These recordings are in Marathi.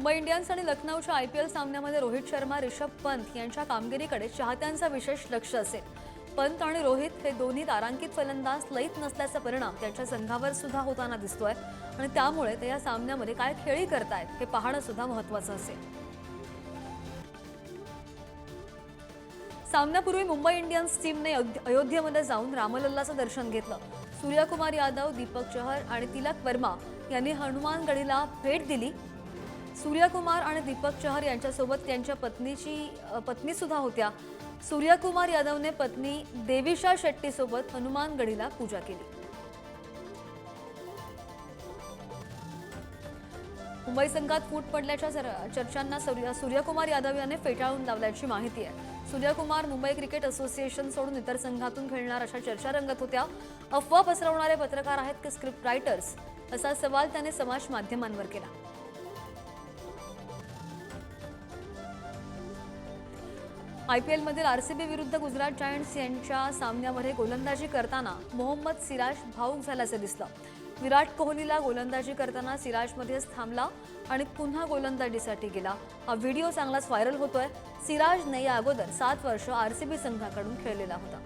मुंबई इंडियन्स आणि लखनौच्या IPL सामन्यामध्ये रोहित शर्मा, ऋषभ पंत यांच्या कामगिरीकडे चाहत्यांचा विशेष लक्ष असेल. पंत आणि रोहित हे दोन्ही तारांकित फलंदाज लयीत नसल्याचा परिणाम त्यांच्या संघावर सुद्धा होताना दिसतोय आणि त्यामुळे ते या सामन्यामध्ये काय खेळी करतायत हे पाहणं सुद्धा महत्त्वाचं असेल. सामन्यापूर्वी मुंबई इंडियन्स टीमने अयोध्येमध्ये जाऊन रामलल्लाचं दर्शन घेतलं. सूर्यकुमार यादव, दीपक चहर आणि तिलक वर्मा यांनी हनुमानगढीला भेट दिली. सूर्यकुमार आणि दीपक चहर यांच्यासोबत त्यांच्या पत्नी सुद्धा होत्या. सूर्यकुमार यादवने पत्नी देविशा शेट्टी सोबत हनुमानगढीला पूजा केली. मुंबई संघात फूट पडल्याच्या चर्चांना सूर्यकुमार यादव याने फेटाळून लावल्याची माहिती आहे. सूर्यकुमार मुंबई क्रिकेट असोसिएशन सोडून इतर संघातून खेळणार अशा चर्चा रंगत होत्या. अफवा पसरवणारे पत्रकार आहेत की स्क्रिप्ट रायटर्स, असा सवाल त्याने समाज माध्यमांवर केला. IPL मधील RCB विरुद्ध गुजरात जायंट्स यांच्या सामन्यामध्ये गोलंदाजी करताना मोहम्मद सिराज भावूक झाल्याचे दिसलं. विराट कोहलीला गोलंदाजी करताना सिराज मध्येच थांबला आणि पुन्हा गोलंदाजीसाठी गेला. हा व्हिडिओ चांगलाच व्हायरल होतोय. सिराजने या अगोदर 7 वर्ष RCB संघाकडून खेळलेला होता.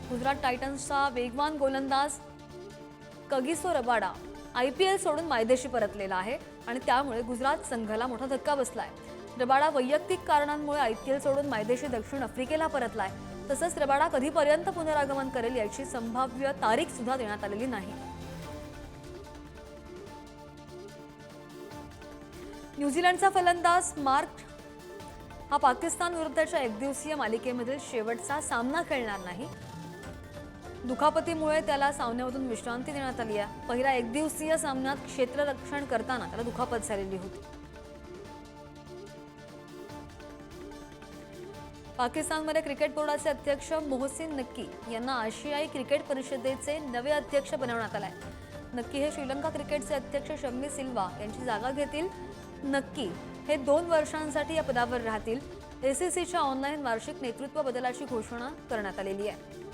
गुजरात टायटन्सचा वेगवान गोलंदाज कगिसो रबाडा IPL सोडून मायदेशी परतलेला आहे आणि त्यामुळे गुजरात संघाला मोठा धक्का बसलाय. रबाडा वैयक्तिक कारणांमुळे IPL सोडून मायदेशी दक्षिण आफ्रिकेला परतलाय. तसंच रबाडा कधीपर्यंत पुनरागमन करेल याची संभाव्य तारीख सुद्धा देण्यात आलेली नाही. न्यूझीलंडचा फलंदाज मार्क हा पाकिस्तान विरुद्धच्या एकदिवसीय मालिकेमधील शेवटचा सामना खेळणार नाही. दुखापतीमुळे त्याला सामन्यामधून विश्रांती देण्यात आली आहे. पहिल्या एकदिवसीय सामन्यात क्षेत्ररक्षण करताना त्याला दुखापत झालेली होती. पाकिस्तानमध्ये क्रिकेट बोर्डाचे अध्यक्ष मोहसिन नक्की यांना आशियाई क्रिकेट परिषदेचे नवे अध्यक्ष बनवण्यात आले. नक्की हे श्रीलंका क्रिकेटचे अध्यक्ष शम्मी सिल्वा यांची जागा घेतील. नक्की हे 2 वर्षांसाठी या पदावर राहतील. ACCच्या ऑनलाईन वार्षिक नेतृत्व बदलाची घोषणा करण्यात आलेली आहे.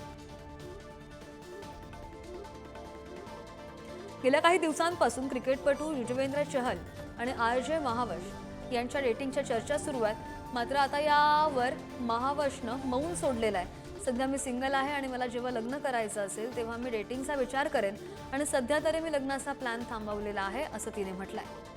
गेल्या काही दिवसांपासून क्रिकेटपटू युजवेंद्र चहल आणि RJ महावश यांच्या डेटिंगच्या चर्चा सुरू आहेत. मात्र आता यावर महावशनं मौन सोडलेलं आहे. सध्या मी सिंगल आहे आणि मला जेव्हा लग्न करायचं असेल तेव्हा मी डेटिंगचा विचार करेन आणि सध्या तरी मी लग्नाचा प्लॅन थांबवलेला आहे, असं तिने म्हटलंय.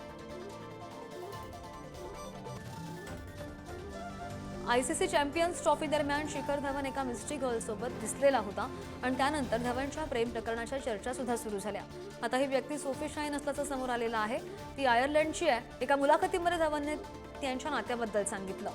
ICC चॅम्पियन्स ट्रॉफी दरम्यान शिखर धवन एका मिस्ट्री गर्लसोबत दिसलेला होता आणि त्यानंतर धवनच्या प्रेम प्रकरणाच्या चर्चा सुद्धा सुरू झाल्या. आता ही व्यक्ती सोफी शाईन असल्याचं समोर आलेलं आहे. ती आयर्लंडची आहे. एका मुलाखतीमध्ये धवनने त्यांच्या नात्याबद्दल सांगितलं.